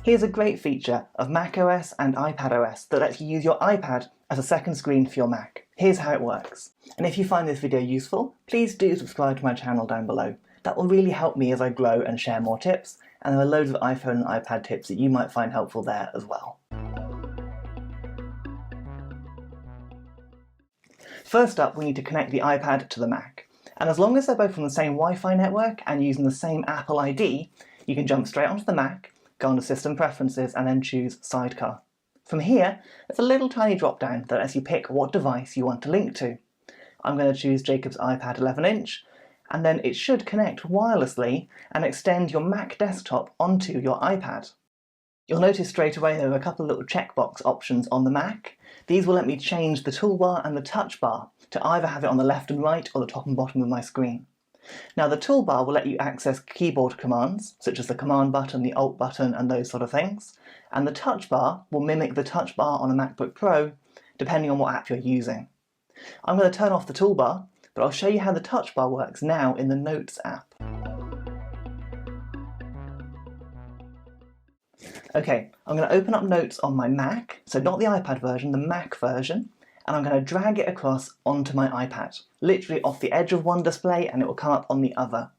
Here's a great feature of macOS and iPadOS that lets you use your iPad as a second screen for your Mac. Here's how it works. And if you find this video useful, please do subscribe to my channel down below. That will really help me as I grow and share more tips, and there are loads of iPhone and iPad tips that you might find helpful there as well. First up, we need to connect the iPad to the Mac. And as long as they're both on the same Wi-Fi network and using the same Apple ID, you can jump straight onto the Mac, go onto System Preferences, and then choose Sidecar. From here, there's a little tiny drop-down that lets you pick what device you want to link to. I'm going to choose Jacob's iPad 11-inch, and then it should connect wirelessly and extend your Mac desktop onto your iPad. You'll notice straight away there are a couple of little checkbox options on the Mac. These will let me change the toolbar and the touch bar to either have it on the left and right or the top and bottom of my screen. Now the toolbar will let you access keyboard commands, such as the command button, the alt button and those sort of things, and the touch bar will mimic the touch bar on a MacBook Pro depending on what app you're using. I'm going to turn off the toolbar, but I'll show you how the touch bar works now in the Notes app. Okay, I'm going to open up Notes on my Mac, so not the iPad version, the Mac version, and I'm going to drag it across onto my iPad, literally off the edge of one display and it will come up on the other.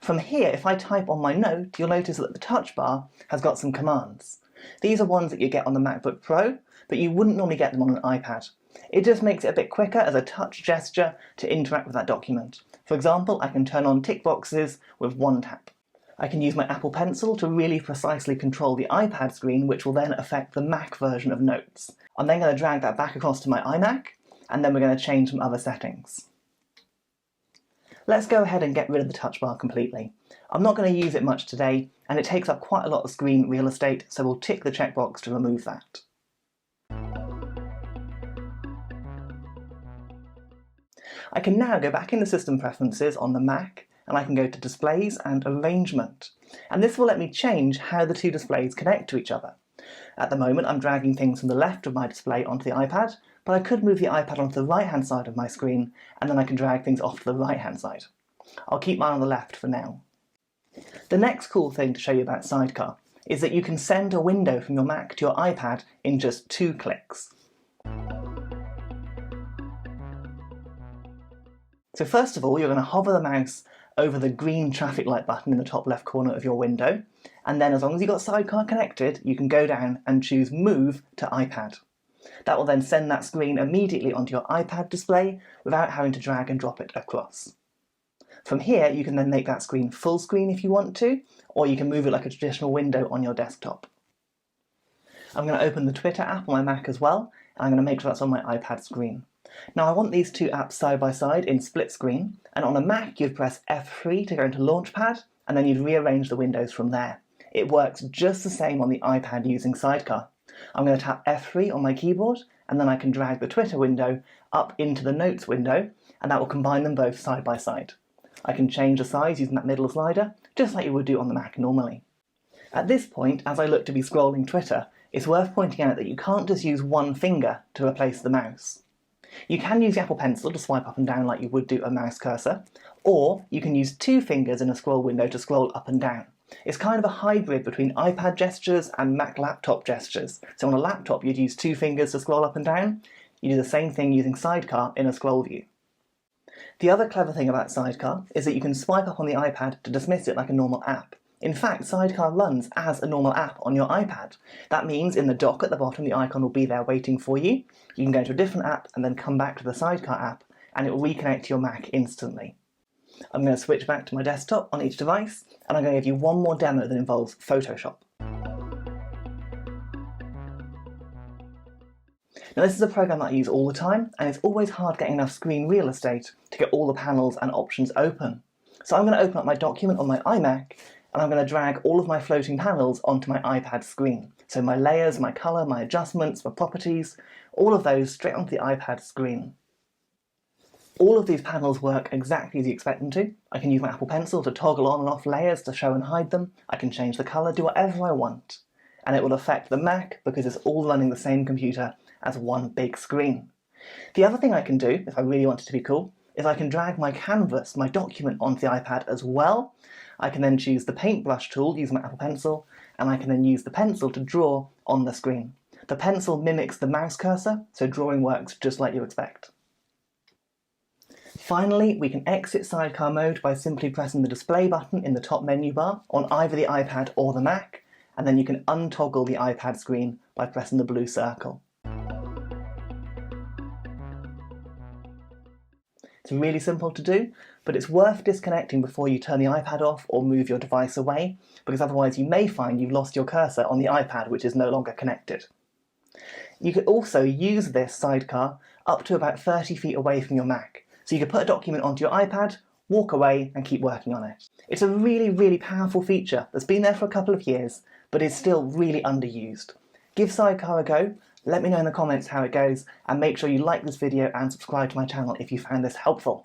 From here, if I type on my note, you'll notice that the touch bar has got some commands. These are ones that you get on the MacBook Pro, but you wouldn't normally get them on an iPad. It just makes it a bit quicker as a touch gesture to interact with that document. For example, I can turn on tick boxes with one tap. I can use my Apple Pencil to really precisely control the iPad screen, which will then affect the Mac version of Notes. I'm then going to drag that back across to my iMac, and then we're going to change some other settings. Let's go ahead and get rid of the touch bar completely. I'm not going to use it much today, and it takes up quite a lot of screen real estate, so we'll tick the checkbox to remove that. I can now go back into System Preferences on the Mac, and I can go to Displays and Arrangement. And this will let me change how the two displays connect to each other. At the moment I'm dragging things from the left of my display onto the iPad, but I could move the iPad onto the right hand side of my screen, and then I can drag things off to the right hand side. I'll keep mine on the left for now. The next cool thing to show you about Sidecar is that you can send a window from your Mac to your iPad in just 2 clicks. So first of all, you're going to hover the mouse over the green traffic light button in the top left corner of your window, and then as long as you've got Sidecar connected, you can go down and choose Move to iPad. That will then send that screen immediately onto your iPad display without having to drag and drop it across. From here, you can then make that screen full screen if you want to, or you can move it like a traditional window on your desktop. I'm going to open the Twitter app on my Mac as well, and I'm going to make sure that's on my iPad screen. Now I want these two apps side by side in split screen, and on a Mac you'd press F3 to go into Launchpad, and then you'd rearrange the windows from there. It works just the same on the iPad using Sidecar. I'm going to tap F3 on my keyboard, and then I can drag the Twitter window up into the Notes window, and that will combine them both side by side. I can change the size using that middle slider, just like you would do on the Mac normally. At this point, as I look to be scrolling Twitter, it's worth pointing out that you can't just use one finger to replace the mouse. You can use the Apple Pencil to swipe up and down like you would do a mouse cursor, or you can use 2 fingers in a scroll window to scroll up and down. It's kind of a hybrid between iPad gestures and Mac laptop gestures. So on a laptop you'd use 2 fingers to scroll up and down. You do the same thing using Sidecar in a scroll view. The other clever thing about Sidecar is that you can swipe up on the iPad to dismiss it like a normal app. In fact, Sidecar runs as a normal app on your iPad. That means in the dock at the bottom the icon will be there waiting for you. You can go to a different app and then come back to the Sidecar app, and it will reconnect to your Mac instantly. I'm going to switch back to my desktop on each device, and I'm going to give you one more demo that involves Photoshop. Now this is a program that I use all the time, and it's always hard getting enough screen real estate to get all the panels and options open. So I'm going to open up my document on my iMac, and I'm going to drag all of my floating panels onto my iPad screen. So my layers, my colour, my adjustments, my properties, all of those straight onto the iPad screen. All of these panels work exactly as you expect them to. I can use my Apple Pencil to toggle on and off layers to show and hide them. I can change the colour, do whatever I want. And it will affect the Mac because it's all running the same computer as one big screen. The other thing I can do, if I really wanted to be cool, is I can drag my canvas, my document, onto the iPad as well. I can then choose the paintbrush tool using my Apple Pencil, and I can then use the pencil to draw on the screen. The pencil mimics the mouse cursor, so drawing works just like you expect. Finally, we can exit Sidecar mode by simply pressing the display button in the top menu bar on either the iPad or the Mac, and then you can untoggle the iPad screen by pressing the blue circle. It's really simple to do, but it's worth disconnecting before you turn the iPad off or move your device away, because otherwise you may find you've lost your cursor on the iPad, which is no longer connected. You could also use this Sidecar up to about 30 feet away from your Mac. So you could put a document onto your iPad, walk away and keep working on it. It's a really, really powerful feature that's been there for a couple of years, but is still really underused. Give Sidecar a go, let me know in the comments how it goes, and make sure you like this video and subscribe to my channel if you found this helpful.